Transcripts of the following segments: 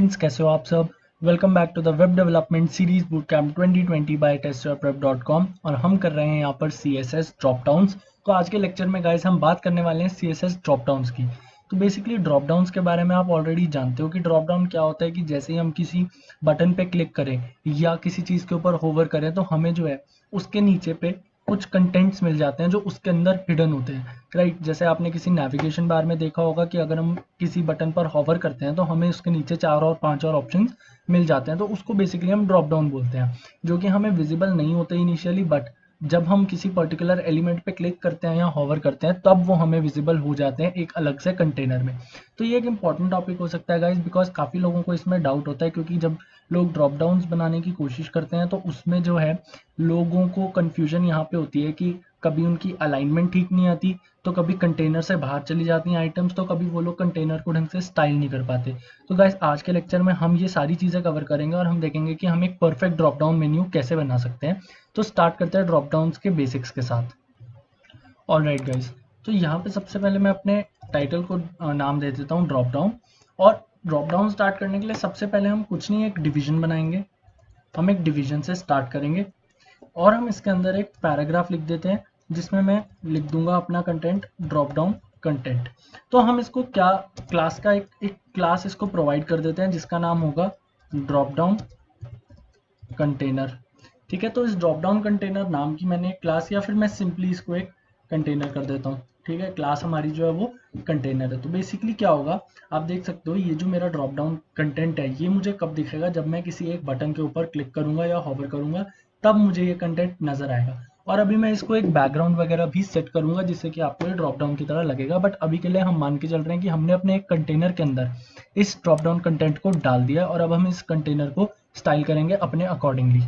Friends, कैसे हो आप सब। Welcome back to the web development series boot camp 2020 by testyourprep.com और हम कर रहे हैं यहाँ पर CSS ड्रॉप डाउन्स। तो आज के लेक्चर में गाइस हम बात करने वाले हैं CSS ड्रॉप डाउन्स की। तो बेसिकली ड्रॉप डाउन्स के बारे में आप ऑलरेडी जानते हो कि ड्रॉप डाउन क्या होता है कि जैसे ही हम किसी बटन पे क्लिक करें या किसी चीज़ के ऊपर होवर करें तो हमें जो है उसके नीचे पे कुछ कंटेंट्स मिल जाते हैं जो उसके अंदर हिडन होते हैं, राइट। जैसे आपने किसी नेविगेशन बार में देखा होगा कि अगर हम किसी बटन पर हॉवर करते हैं तो हमें उसके नीचे 4 और 5 और ऑप्शन मिल जाते हैं, तो उसको बेसिकली हम ड्रॉप डाउन बोलते हैं, जो कि हमें विजिबल नहीं होते इनिशियली, बट जब हम किसी पर्टिकुलर एलिमेंट पे क्लिक करते हैं या हॉवर करते हैं तब वो हमें विजिबल हो जाते हैं एक अलग से कंटेनर में। तो ये एक इंपॉर्टेंट टॉपिक हो सकता है गाइस, बिकॉज काफ़ी लोगों को इसमें डाउट होता है, क्योंकि जब लोग ड्रॉप डाउन्स बनाने की कोशिश करते हैं तो उसमें जो है लोगों को कन्फ्यूजन यहाँ पे होती है कि कभी उनकी अलाइनमेंट ठीक नहीं आती, तो कभी कंटेनर से बाहर चली जाती हैं आइटम्स, तो कभी वो लोग कंटेनर को ढंग से स्टाइल नहीं कर पाते। तो गाइस आज के लेक्चर में हम ये सारी चीज़ें कवर करेंगे और हम देखेंगे कि हम एक परफेक्ट ड्रॉप डाउन मेन्यू कैसे बना सकते हैं। तो स्टार्ट करते हैं ड्रॉप डाउन्स के बेसिक्स के साथ। ऑलराइट गाइस, तो यहाँ पे सबसे पहले मैं अपने टाइटल को नाम दे देता हूँ ड्रॉप डाउन। और ड्रॉप डाउन स्टार्ट करने के लिए सबसे पहले हम कुछ नहीं, एक डिवीजन बनाएंगे। हम एक डिवीजन से स्टार्ट करेंगे और हम इसके अंदर एक पैराग्राफ लिख देते हैं जिसमें मैं लिख दूंगा अपना कंटेंट ड्रॉप डाउन कंटेंट। तो हम इसको क्या क्लास का एक क्लास इसको प्रोवाइड कर देते हैं जिसका नाम होगा ड्रॉप डाउन कंटेनर। ठीक है, तो इस ड्रॉप डाउन कंटेनर नाम की मैंने एक क्लास, या फिर मैं सिंपली इसको एक कंटेनर कर देता हूँ। ठीक है, क्लास हमारी जो है वो कंटेनर है। तो बेसिकली क्या होगा, आप देख सकते हो ये जो मेरा ड्रॉप डाउन कंटेंट है ये मुझे कब दिखेगा, जब मैं किसी एक बटन के ऊपर क्लिक करूंगा या हॉवर करूंगा तब मुझे ये कंटेंट नजर आएगा। और अभी मैं इसको एक बैकग्राउंड वगैरह भी सेट करूंगा जिससे कि आपको ये ड्रॉप डाउन की तरह लगेगा, बट अभी के लिए हम मान के चल रहे हैं कि हमने अपने एक कंटेनर के अंदर इस ड्रॉप डाउन कंटेंट को डाल दिया और अब हम इस कंटेनर को स्टाइल करेंगे अपने अकॉर्डिंगली।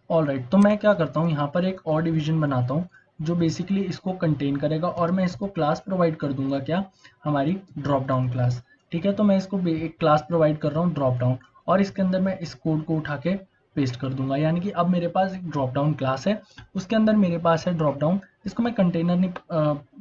ऑलराइट, तो मैं क्या करता हूँ यहाँ पर एक और डिवीजन बनाता हूँ जो बेसिकली इसको कंटेन करेगा और मैं इसको क्लास प्रोवाइड कर दूंगा, क्या, हमारी ड्रॉप डाउन क्लास। ठीक है, तो मैं इसको एक क्लास प्रोवाइड कर रहा हूँ ड्रॉप डाउन, और इसके अंदर मैं इस कोड को उठा के पेस्ट कर दूंगा। यानी कि अब मेरे पास एक ड्रॉप डाउन क्लास है, उसके अंदर मेरे पास है ड्रॉप डाउन। इसको मैं कंटेनर नहीं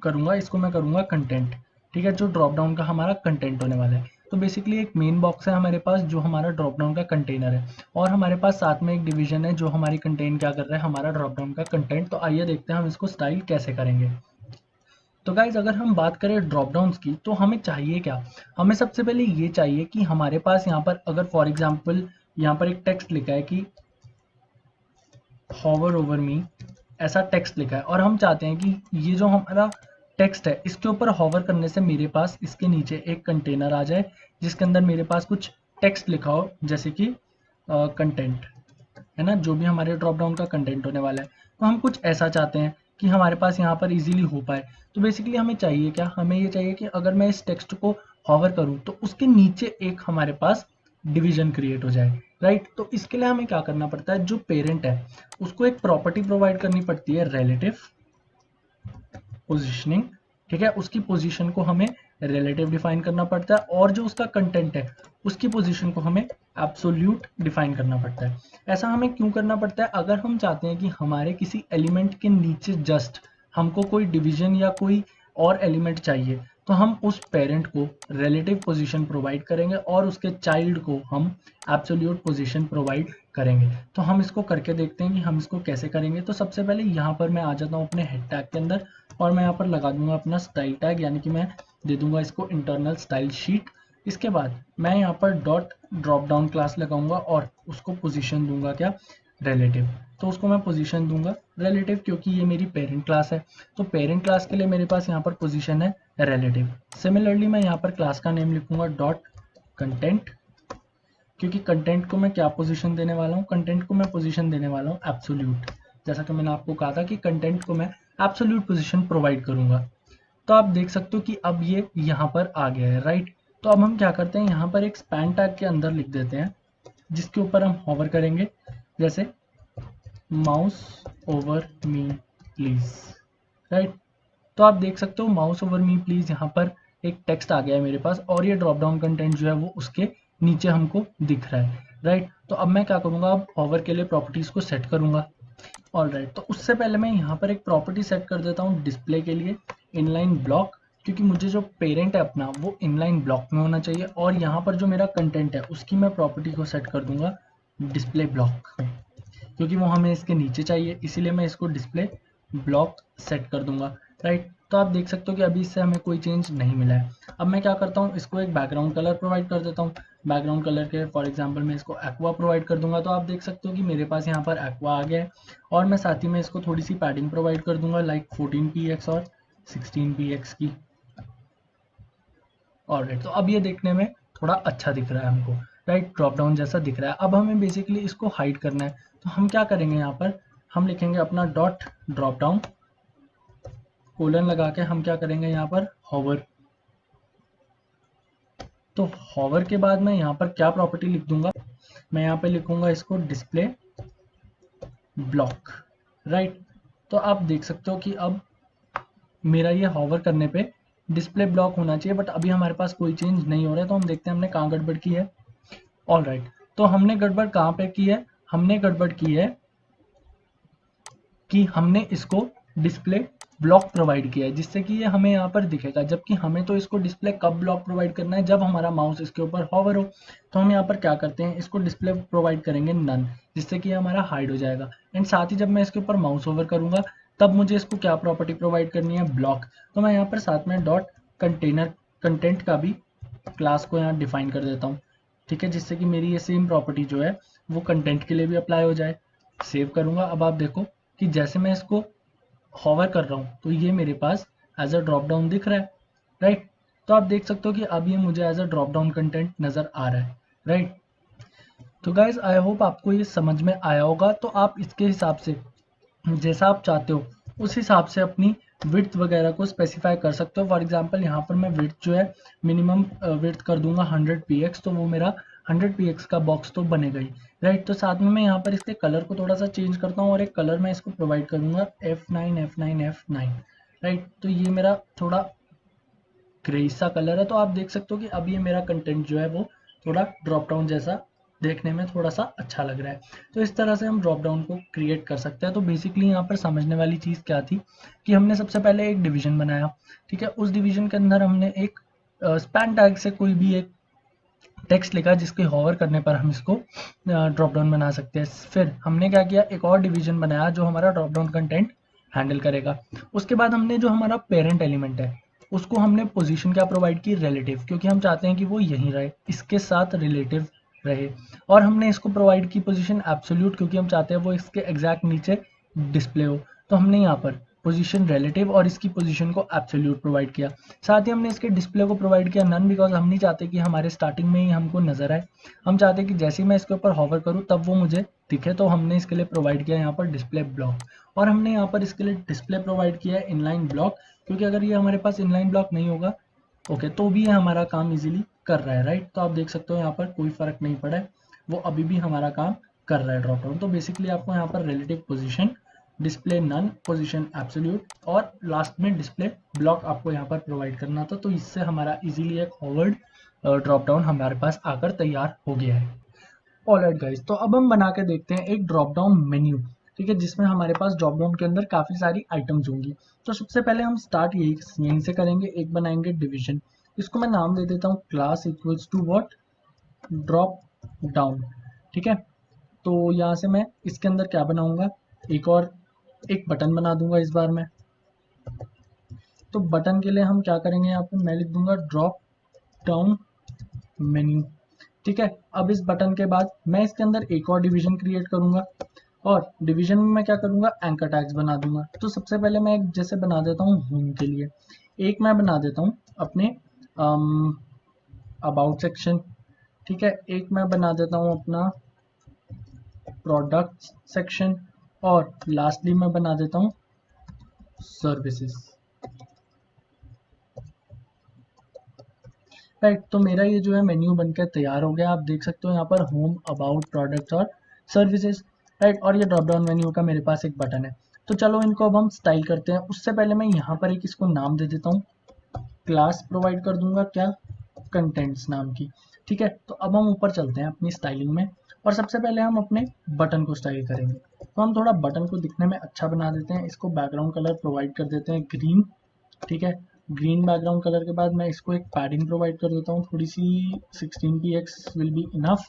करूंगा, इसको मैं करूंगा कंटेंट। ठीक है, जो ड्रॉप डाउन का हमारा कंटेंट होने वाला है। तो बेसिकली एक मेन बॉक्स है हमारे पास जो हमारा ड्रॉप डाउन का कंटेनर है, और हमारे पास साथ में एक डिवीजन है जो हमारी कंटेन क्या कर रहा है, हमारा ड्रॉप डाउन का कंटेंट। तो आइए देखते हैं हम इसको स्टाइल कैसे करेंगे। तो गाइज अगर हम बात करें ड्रॉप डाउन्स की तो हमें चाहिए क्या, हमें सबसे पहले ये चाहिए कि हमारे पास यहाँ पर अगर फॉर एग्जाम्पल यहाँ पर एक टेक्स्ट लिखा है कि हॉवर ओवर मी, ऐसा टेक्स्ट लिखा है, और हम चाहते हैं कि ये जो हमारा टेक्स्ट है इसके ऊपर हॉवर करने से मेरे पास इसके नीचे एक कंटेनर आ जाए जिसके अंदर मेरे पास कुछ टेक्स्ट लिखा हो, जैसे कि कंटेंट है ना, जो भी हमारे ड्रॉप डाउन का कंटेंट होने वाला है। तो हम कुछ ऐसा चाहते हैं कि हमारे पास यहाँ पर इजीली हो पाए। तो बेसिकली हमें चाहिए क्या, हमें ये चाहिए कि अगर मैं इस टेक्स्ट को हॉवर करूँ तो उसके नीचे एक हमारे पास डिवीजन क्रिएट हो जाए, राइट। तो इसके लिए हमें क्या करना पड़ता है, जो पेरेंट है उसको एक प्रॉपर्टी प्रोवाइड करनी पड़ती है रिलेटिव पोजीशनिंग। ठीक है, उसकी पोजीशन को हमें रिलेटिव डिफाइन करना पड़ता है, और जो उसका कंटेंट है उसकी पोजीशन को हमें एब्सोल्यूट डिफाइन करना पड़ता है। ऐसा हमें क्यों करना पड़ता है, अगर हम चाहते हैं कि हमारे किसी एलिमेंट के नीचे जस्ट हमको कोई डिवीजन या कोई और एलिमेंट चाहिए तो हम उस पेरेंट को रिलेटिव पोजीशन प्रोवाइड करेंगे और उसके चाइल्ड को हम एब्सोल्यूट पोजीशन प्रोवाइड करेंगे। तो हम इसको करके देखते हैं कि हम इसको कैसे करेंगे। तो सबसे पहले यहाँ पर मैं आ जाता हूँ अपने हेड टैग के अंदर, और मैं यहाँ पर लगा दूंगा अपना स्टाइल टैग, यानी कि मैं दे दूंगा इसको इंटरनल स्टाइल शीट। इसके बाद मैं यहाँ पर डॉट ड्रॉप डाउन क्लास लगाऊंगा और उसको पोजीशन दूंगा क्या, रिलेटिव। तो उसको मैं पोजीशन दूंगा रिलेटिव क्योंकि ये मेरी पेरेंट क्लास है। तो पेरेंट क्लास के लिए मेरे पास यहाँ पर पोजीशन है रिलेटिव। सिमिलरली मैं यहाँ पर क्लास का नेम लिखूंगा डॉट कंटेंट, क्योंकि कंटेंट को मैं क्या पोजीशन देने वाला हूँ, कंटेंट को मैं पोजीशन देने वाला हूँ एब्सोल्यूट। जैसा कि मैंने आपको कहा था कि कंटेंट को मैं एब्सोल्यूट पोजीशन प्रोवाइड करूंगा। तो आप देख सकते हो कि अब ये यहाँ पर आ गया है, राइट। तो अब हम क्या करते हैं, यहाँ पर एक स्पैन टैग के अंदर लिख देते हैं जिसके ऊपर हम हॉवर करेंगे, जैसे mouse over me please, right. तो आप देख सकते हो माउस ओवर मी प्लीज, यहाँ पर एक टेक्स्ट आ गया है मेरे पास, और ये ड्रॉप डाउन कंटेंट जो है वो उसके नीचे हमको दिख रहा है, राइट। तो अब मैं क्या करूंगा, अब हॉवर के लिए प्रॉपर्टीज को सेट करूंगा। ऑलराइट, तो उससे पहले मैं यहाँ पर एक प्रॉपर्टी सेट कर देता हूँ डिस्प्ले के लिए, इनलाइन ब्लॉक, क्योंकि मुझे जो पेरेंट है अपना वो इनलाइन ब्लॉक में होना चाहिए, और यहाँ पर जो मेरा कंटेंट है उसकी मैं प्रॉपर्टी को सेट कर दूंगा डिस्प्ले ब्लॉक में, क्योंकि वो हमें इसके नीचे चाहिए, इसीलिए मैं इसको डिस्प्ले ब्लॉक सेट कर दूंगा। राइट, तो आप देख सकते हो कि अभी इससे हमें कोई चेंज नहीं मिला है। अब मैं क्या करता हूँ, इसको एक बैकग्राउंड कलर प्रोवाइड कर देता हूँ। बैकग्राउंड कलर के फॉर एग्जांपल मैं इसको एक्वा प्रोवाइड कर दूंगा, तो आप देख सकते हो कि मेरे पास यहाँ पर एक्वा आ गया है। और मैं साथ ही में इसको थोड़ी सी पैडिंग प्रोवाइड कर दूंगा, लाइक 14px और 16px की। ऑलराइट, तो अब ये देखने में थोड़ा अच्छा दिख रहा है हमको, राइट, ड्रॉप डाउन जैसा दिख रहा है। अब हमें बेसिकली इसको हाइड करना है, तो हम क्या करेंगे, यहाँ पर हम लिखेंगे अपना डॉट ड्रॉप डाउन, कोलन लगा के हम क्या करेंगे यहाँ पर हॉवर। तो हॉवर के बाद मैं यहाँ पर क्या प्रॉपर्टी लिख दूंगा, मैं यहाँ पे लिखूंगा इसको डिस्प्ले ब्लॉक। राइट, तो आप देख सकते हो कि अब मेरा ये हॉवर करने पे डिस्प्ले ब्लॉक होना चाहिए, बट अभी हमारे पास कोई चेंज नहीं हो रहा है, तो हम देखते हैं हमने कहाँ गड़बड़ की है। ऑलराइट, तो हमने गड़बड़ कहाँ पे की है, हमने गड़बड़ की है कि हमने इसको डिस्प्ले ब्लॉक प्रोवाइड किया है, जिससे कि ये हमें यहाँ पर दिखेगा, जबकि हमें तो इसको डिस्प्ले कब ब्लॉक प्रोवाइड करना है, जब हमारा माउस इसके ऊपर हॉवर हो। तो हम यहाँ पर क्या करते हैं, इसको डिस्प्ले प्रोवाइड करेंगे नन, जिससे कि हमारा हाइड हो जाएगा। एंड साथ ही जब मैं इसके ऊपर माउस ओवर करूंगा तब मुझे इसको क्या प्रॉपर्टी प्रोवाइड करनी है, ब्लॉक। तो मैं यहाँ पर साथ में डॉट कंटेनर कंटेंट का भी क्लास को यहाँ डिफाइन कर देता हूँ, ठीक है, जिससे कि मेरी ये सेम प्रॉपर्टी जो है वो कंटेंट के लिए भी अप्लाई हो जाए। सेव करूंगा, अब आप देखो कि जैसे मैं इसको हॉवर कर रहा हूँ तो ये मेरे पास एज अ ड्रॉप डाउन दिख रहा है। राइट, तो आप देख सकते हो कि अब ये मुझे as a drop down content नजर आ रहा है। राइट, तो गाइज आई होप आपको ये समझ में आया होगा। तो आप इसके हिसाब से जैसा आप चाहते हो उस हिसाब से अपनी विड्थ वगैरह को स्पेसिफाई कर सकते हो। फॉर एग्जांपल यहाँ पर मैं विड्थ जो है मिनिमम विड्थ कर दूंगा 100px, तो वो मेरा 100px का बॉक्स तो बनेगा ही। राइट, तो साथ में मैं यहाँ पर इसके कलर को थोड़ा सा चेंज करता हूँ, और एक कलर मैं इसको प्रोवाइड करूंगा F9 राइट, तो ये मेरा थोड़ा ग्रे सा कलर है। तो आप देख सकते हो कि अब ये मेरा कंटेंट जो है वो थोड़ा ड्रॉप डाउन जैसा देखने में थोड़ा सा अच्छा लग रहा है। तो इस तरह से हम ड्रॉप डाउन को क्रिएट कर सकते हैं। तो बेसिकली यहाँ पर समझने वाली चीज़ क्या थी कि हमने सबसे पहले एक डिवीजन बनाया, ठीक है, उस डिवीजन के अंदर हमने एक स्पैन टैग से कोई भी एक टेक्स्ट लिखा जिसके हॉवर करने पर हम इसको ड्रॉप डाउन बना सकते हैं। फिर हमने क्या किया, एक और डिवीजन बनाया जो हमारा ड्रॉप डाउन कंटेंट हैंडल करेगा। उसके बाद हमने जो हमारा पेरेंट एलिमेंट है उसको हमने पोजीशन क्या प्रोवाइड की, रिलेटिव, क्योंकि हम चाहते हैं कि वो यहीं रहे, इसके साथ रिलेटिव रहे। और हमने इसको प्रोवाइड की पोजीशन एब्सोल्यूट, क्योंकि हम चाहते हैं वो इसके एग्जैक्ट नीचे डिस्प्ले हो। तो हमने यहाँ पर पोजीशन रिलेटिव और इसकी पोजीशन को एब्सोल्यूट प्रोवाइड किया। साथ ही हमने इसके डिस्प्ले को प्रोवाइड किया नन, बिकॉज हम नहीं चाहते कि हमारे स्टार्टिंग में ही हमको नजर आए। हम चाहते हैं कि जैसे ही मैं इसके ऊपर हॉवर करूँ तब वो मुझे दिखे। तो हमने इसके लिए प्रोवाइड किया यहाँ पर डिस्प्ले ब्लॉक, और हमने यहाँ पर इसके लिए डिस्प्ले प्रोवाइड किया है इनलाइन ब्लॉक, क्योंकि अगर ये हमारे पास इनलाइन ब्लॉक नहीं होगा ओके तो भी ये हमारा काम इजीली कर रहा है। राइट, तो आप देख सकते हो यहाँ पर कोई फर्क नहीं पड़ा है, वो अभी भी हमारा काम कर रहा है ड्रॉप डाउन। तो बेसिकली आपको यहाँ पर relative position, display none, position absolute और लास्ट में डिस्प्ले ब्लॉक आपको यहाँ पर प्रोवाइड करना था। तो इससे हमारा इजीली एक फॉरवर्ड ड्रॉप डाउन हमारे पास आकर तैयार हो गया है। ऑलराइट गाइस, तो अब हम बना के देखते हैं एक ड्रॉप डाउन मेन्यू, ठीक है, जिसमें हमारे पास ड्रॉप डाउन के अंदर काफी सारी आइटम्स होंगी। तो सबसे पहले हम स्टार्ट यहीं से करेंगे, एक बनाएंगे डिवीजन, इसको मैं नाम दे देता हूँ class equals to what, drop down. ठीक है, तो यहाँ से मैं इसके अंदर क्या बनाऊंगा, एक बटन बना दूंगा इस बार मैं। तो बटन के लिए हम क्या करेंगे, यहाँ पे मैं लिख दूंगा ड्रॉप डाउन मेन्यू। ठीक है, अब इस बटन के बाद मैं इसके अंदर एक और डिवीजन क्रिएट करूंगा, और डिवीजन में मैं क्या करूंगा, एंकर टैग्स बना दूंगा। तो सबसे पहले मैं एक जैसे बना देता हूँ होम के लिए, एक मैं बना देता हूँ अपने अबाउट सेक्शन। ठीक है, एक मैं बना देता हूँ अपना प्रोडक्ट सेक्शन, और लास्टली मैं बना देता हूँ सर्विसेज। राइट, तो मेरा ये जो है मेन्यू बनकर तैयार हो गया। आप देख सकते हो यहाँ पर होम, अबाउट, प्रोडक्ट्स और सर्विसेज। राइट, और ये ड्रॉप डाउन मेन्यू का मेरे पास एक बटन है। तो चलो इनको अब हम स्टाइल करते हैं। उससे पहले मैं यहाँ पर एक इसको नाम दे देता हूँ, क्लास प्रोवाइड कर दूंगा क्या, कंटेंट्स नाम की। ठीक है, तो अब हम ऊपर चलते हैं अपनी स्टाइलिंग में, और सबसे पहले हम अपने बटन को स्टाइल करेंगे। तो हम थोड़ा बटन को दिखने में अच्छा बना देते हैं, इसको बैकग्राउंड कलर प्रोवाइड कर देते हैं ग्रीन। ठीक है, ग्रीन बैकग्राउंड कलर के बाद मैं इसको एक पैडिंग प्रोवाइड कर देता हूँ थोड़ी सी, 16px will be enough.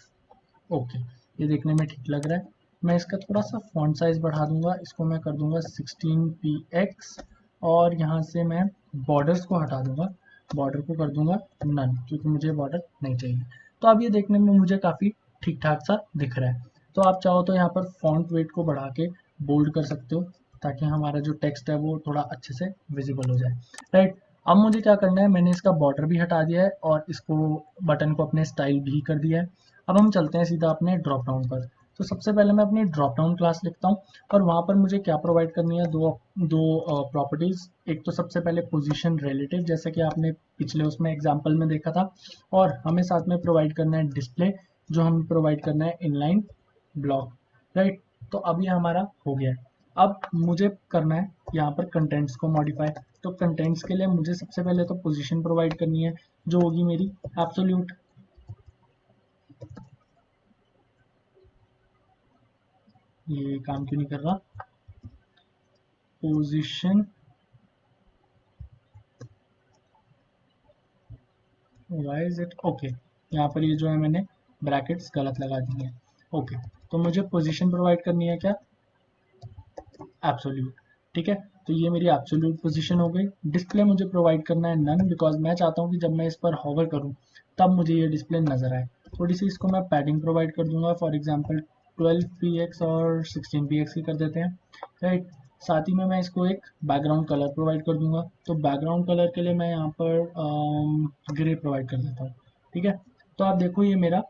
Okay, ये देखने में ठीक लग रहा है। मैं इसका थोड़ा सा फॉन्ट साइज बढ़ा दूंगा, इसको मैं कर दूंगा 16px, और यहाँ से मैं बॉर्डर्स को हटा दूंगा, बॉर्डर को कर दूंगा नन, क्योंकि मुझे बॉर्डर नहीं चाहिए। तो अब ये देखने में मुझे काफ़ी ठीक ठाक सा दिख रहा है। तो आप चाहो तो यहाँ पर फॉन्ट वेट को बढ़ा के बोल्ड कर सकते हो, ताकि हमारा जो टेक्स्ट है वो थोड़ा अच्छे से विजिबल हो जाए, राइट। अब मुझे क्या करना है, मैंने इसका बॉर्डर भी हटा दिया है और इसको बटन को अपने स्टाइल भी कर दिया है। अब हम चलते हैं सीधा अपने ड्रॉप डाउन पर। तो सबसे पहले मैं अपनी ड्रॉप डाउन क्लास लिखता हूँ, और वहाँ पर मुझे क्या प्रोवाइड करनी है, दो दो प्रॉपर्टीज। एक तो सबसे पहले पोजीशन रिलेटिव, जैसे कि आपने पिछले उसमें एग्जांपल में देखा था, और हमें साथ में प्रोवाइड करना है डिस्प्ले, जो हमें प्रोवाइड करना है इनलाइन ब्लॉक, राइट। तो अब ये हमारा हो गया है। अब मुझे करना है यहाँ पर कंटेंट्स को मॉडिफाई। तो कंटेंट्स के लिए मुझे सबसे पहले तो पोजीशन प्रोवाइड करनी है, जो होगी मेरी एब्सोल्यूट। ये काम क्यों नहीं कर रहा, position why is it, okay. यहाँ पर ये जो है मैंने ब्रैकेट्स गलत लगा दी हैं। ओके, तो मुझे पोजीशन प्रोवाइड करनी है क्या, एब्सोल्यूट, ठीक है। तो ये मेरी एब्सोल्यूट पोजीशन हो गई। डिस्प्ले मुझे प्रोवाइड करना है नन, बिकॉज मैं चाहता हूँ कि जब मैं इस पर हॉवर करूँ तब मुझे ये डिस्प्ले नजर आए। थोड़ी सी इसको मैं पैडिंग प्रोवाइड कर दूंगा, फॉर एग्जाम्पल 12px और 16px की कर देते हैं, राइट। साथ ही में मैं इसको एक बैकग्राउंड कलर प्रोवाइड कर दूंगा। तो बैकग्राउंड कलर के लिए मैं यहाँ पर ग्रे प्रोवाइड कर देता हूँ, ठीक है। तो आप देखो ये मेरा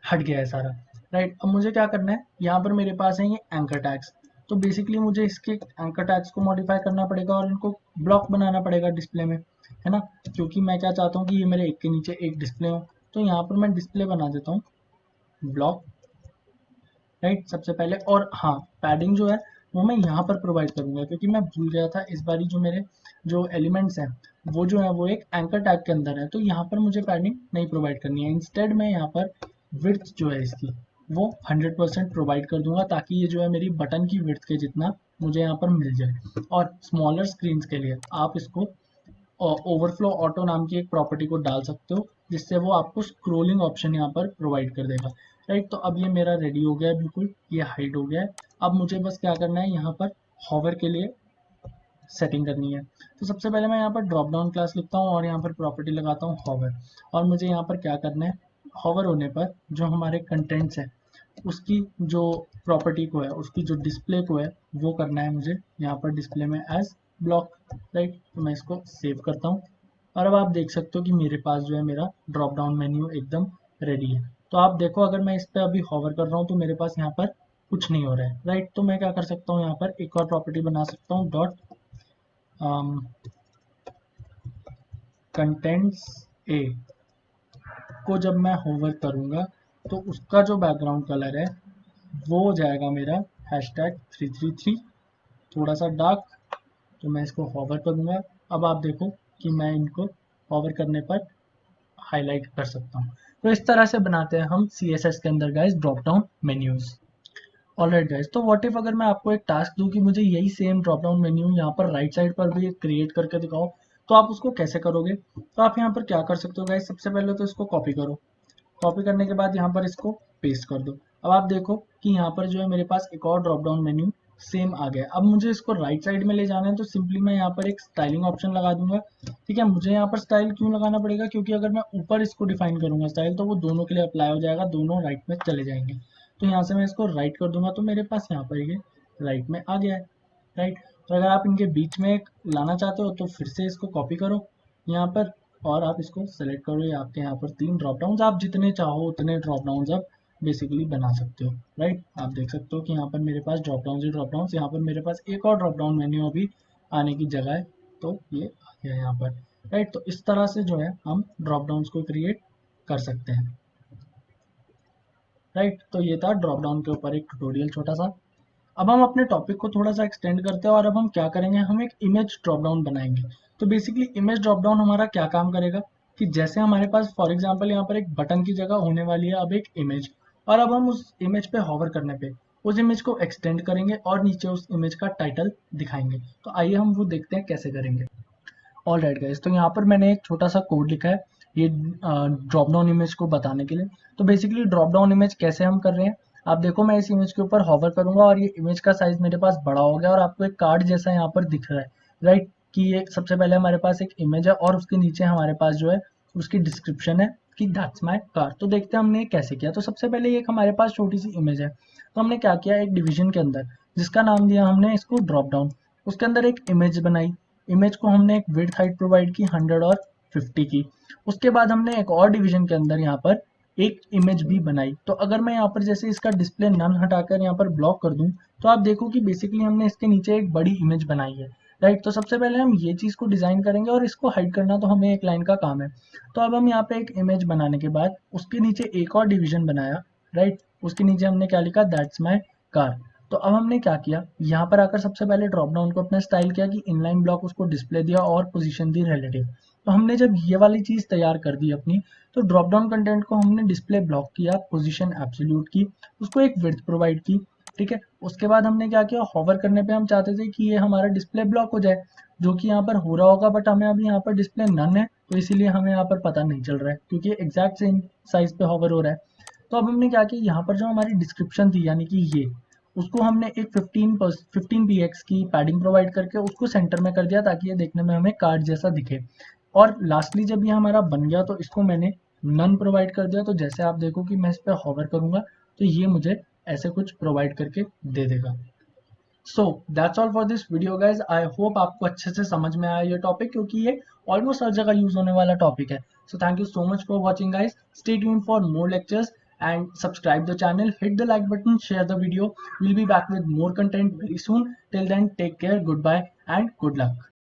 हट गया है सारा, राइट। अब मुझे क्या करना है, यहाँ पर मेरे पास है ये एंकर टैग्स। तो बेसिकली मुझे इसके एंकर टैग्स को मॉडिफाई करना पड़ेगा और इनको ब्लॉक बनाना पड़ेगा डिस्प्ले में, है ना। क्योंकि मैं क्या चाहता हूँ कि ये मेरे एक के नीचे एक डिस्प्ले हो। तो यहाँ पर मैं डिस्प्ले बना देता हूँ ब्लॉक, राइट, सबसे पहले। और हाँ, पैडिंग जो है वो मैं यहाँ पर प्रोवाइड करूंगा, क्योंकि मैं भूल गया था इस बारी, जो मेरे जो एलिमेंट्स हैं वो जो है वो एक एंकर टैग के अंदर है, तो यहाँ पर मुझे पैडिंग नहीं प्रोवाइड करनी है। इंस्टेड मैं यहाँ पर विड्थ जो है इसकी वो 100% प्रोवाइड कर दूंगा, ताकि ये जो है मेरी बटन की विड्थ के जितना मुझे यहाँ पर मिल जाए। और स्मॉलर स्क्रीन के लिए आप इसको ओवरफ्लो ऑटो नाम की एक प्रॉपर्टी को डाल सकते हो, जिससे वो आपको स्क्रोलिंग ऑप्शन यहाँ पर प्रोवाइड कर देगा, राइट। तो अब ये मेरा रेडी हो गया है, बिल्कुल ये हाइड हो गया है। अब मुझे बस क्या करना है, यहाँ पर हॉवर के लिए सेटिंग करनी है। तो सबसे पहले मैं यहाँ पर ड्रॉप डाउन क्लास लिखता हूँ और यहाँ पर प्रॉपर्टी लगाता हूँ हॉवर। और मुझे यहाँ पर क्या करना है, हॉवर होने पर जो हमारे कंटेंट्स है उसकी जो प्रॉपर्टी को है, उसकी जो डिस्प्ले को है, वो करना है मुझे यहाँ पर डिस्प्ले में एज ब्लॉक, राइट। तो मैं इसको सेव करता हूँ, और अब आप देख सकते हो कि मेरे पास जो है मेरा ड्रॉप डाउन मेन्यू एकदम रेडी है। तो आप देखो, अगर मैं इस पर अभी हॉवर कर रहा हूँ तो मेरे पास यहाँ पर कुछ नहीं हो रहा है, राइट। तो मैं क्या कर सकता हूँ, यहाँ पर एक और प्रॉपर्टी बना सकता हूँ, डॉट कंटेंट्स ए को जब मैं होवर करूंगा तो उसका जो बैकग्राउंड कलर है वो हो जाएगा मेरा #333, थोड़ा सा डार्क। तो मैं इसको हॉवर करूंगा। अब आप देखो कि मैं इनको हॉवर करने पर हाईलाइट कर सकता हूँ। तो इस तरह से बनाते हैं हम CSS के अंदर guys drop down menus. Alright guys, तो व्हाट इफ अगर मैं आपको एक टास्क दूं कि मुझे यही सेम ड्रॉप डाउन मेन्यू यहाँ पर राइट साइड पर भी क्रिएट करके दिखाओ, तो आप उसको कैसे करोगे। तो आप यहाँ पर क्या कर सकते हो गाइस, सबसे पहले तो इसको कॉपी करो। कॉपी करने के बाद यहाँ पर इसको पेस्ट कर दो। अब आप देखो कि यहाँ पर जो है मेरे पास एक और ड्रॉप डाउन मेन्यू सेम आ गया। अब मुझे इसको राइट साइड में ले जाना है, तो सिंपली मैं यहाँ पर एक स्टाइलिंग ऑप्शन लगा दूंगा, ठीक है। मुझे यहाँ पर स्टाइल क्यों लगाना पड़ेगा, क्योंकि अगर मैं ऊपर इसको डिफाइन करूंगा स्टाइल, तो वो दोनों के लिए अप्लाई हो जाएगा, दोनों राइट में चले जाएंगे। तो यहाँ से मैं इसको राइट कर दूंगा, तो मेरे पास यहाँ पर ये राइट में आ गया है, राइट। तो अगर आप इनके बीच में एक लाना चाहते हो तो फिर से इसको कॉपी करो यहाँ पर, और आप इसको सेलेक्ट करो। ये आपके यहाँ पर 3 ड्रॉप डाउन, आप जितने चाहो उतने ड्रॉप डाउन आप बेसिकली बना सकते हो, राइट। आप देख सकते हो कि यहाँ पर मेरे पास ड्रॉप डाउन ही ड्रॉप डाउन, यहाँ पर मेरे पास एक और ड्रॉप डाउन मेन्यू अभी आने की जगह है, तो ये आ गया यहाँ पर, राइट। तो इस तरह से जो है हम ड्रॉप डाउन को क्रिएट कर सकते हैं, राइट। तो ये था ड्रॉप डाउन के ऊपर एक ट्यूटोरियल छोटा सा। अब हम अपने टॉपिक को थोड़ा सा एक्सटेंड करते हैं, और अब हम क्या करेंगे, हम एक इमेज ड्रॉप डाउन बनाएंगे। तो बेसिकली इमेज ड्रॉप डाउन हमारा क्या काम करेगा, कि जैसे हमारे पास फॉर एग्जांपल यहाँ पर एक बटन की जगह होने वाली है अब एक इमेज, और अब हम उस इमेज पे हॉवर करने पे उस इमेज को एक्सटेंड करेंगे और नीचे उस इमेज का टाइटल दिखाएंगे। तो आइए हम वो देखते हैं कैसे करेंगे। ऑलराइट गाइस, तो यहाँ पर मैंने एक छोटा सा कोड लिखा है ये ड्रॉप डाउन इमेज को बताने के लिए। तो बेसिकली ड्रॉप डाउन इमेज कैसे हम कर रहे हैं, आप देखो मैं इस इमेज के ऊपर हॉवर करूंगा और ये इमेज का साइज मेरे पास बड़ा हो गया और आपको एक कार्ड जैसा यहाँ पर दिख रहा है, राइट। कि ये सबसे पहले हमारे पास एक इमेज है और उसके नीचे हमारे पास जो है उसकी डिस्क्रिप्शन है कि दैट्स माय कार। तो देखते हैं हमने ये कैसे किया। तो सबसे पहले एक हमारे पास छोटी सी इमेज है, तो हमने क्या किया, एक डिवीजन के अंदर जिसका नाम दिया हमने इसको ड्रॉप डाउन, उसके अंदर एक इमेज बनाई। इमेज को हमने एक विड्थ हाइट प्रोवाइड की 100 और 50 की। उसके बाद हमने एक और डिवीजन के अंदर यहाँ पर एक इमेज भी बनाई। तो अगर मैं यहाँ पर जैसे इसका डिस्प्ले नन हटाकर यहाँ पर ब्लॉक कर दूं, तो आप देखो कि बेसिकली हमने इसके नीचे एक बड़ी इमेज बनाई है, राइट। तो सबसे पहले हम ये चीज़ को डिज़ाइन करेंगे और इसको हाइड करना तो हमें एक लाइन का काम है। तो अब हम यहाँ पे एक इमेज बनाने के बाद उसके नीचे एक और डिवीजन बनाया, राइट। उसके नीचे हमने क्या लिखा, दैट्स माय कार। तो अब हमने क्या किया, यहाँ पर आकर सबसे पहले ड्रॉप डाउन को अपना स्टाइल किया कि इनलाइन ब्लॉक उसको डिस्प्ले दिया और पोजीशन दी रिलेटिव। तो हमने जब ये वाली चीज़ तैयार कर दी अपनी, तो ड्रॉप डाउन कंटेंट को हमने डिस्प्ले ब्लॉक किया, पोजीशन एब्सोल्यूट की, उसको एक विड्थ प्रोवाइड की, ठीक है। उसके बाद हमने क्या किया, हॉवर करने पे हम चाहते थे कि ये हमारा डिस्प्ले ब्लॉक हो जाए, जो कि यहाँ पर हो रहा होगा, बट हमें अभी यहाँ पर डिस्प्ले नन है तो इसीलिए हमें यहाँ पर पता नहीं चल रहा है क्योंकि एग्जैक्ट सेम साइज पे हॉवर हो रहा है। तो अब हमने क्या किया, यहाँ पर जो हमारी डिस्क्रिप्शन थी यानी कि ये, उसको हमने एक 15 px की पैडिंग प्रोवाइड करके उसको सेंटर में कर दिया ताकि ये देखने में हमें कार्ड जैसा दिखे। और लास्टली जब ये हमारा बन गया तो इसको मैंने नन प्रोवाइड कर दिया। तो जैसे आप देखो कि मैं इस पर हॉवर करूंगा तो ये मुझे ऐसे कुछ प्रोवाइड करके दे देगा। So that's all for this video guys. I hope आपको अच्छे से समझ में आया ये टॉपिक, क्योंकि ये ऑलमोस्ट हर जगह यूज होने वाला टॉपिक है। So thank you so much for watching guys, stay tuned for more lectures and subscribe the channel, hit the like button, share the video. We'll be back with more content very soon. Till then, take care, goodbye and good luck.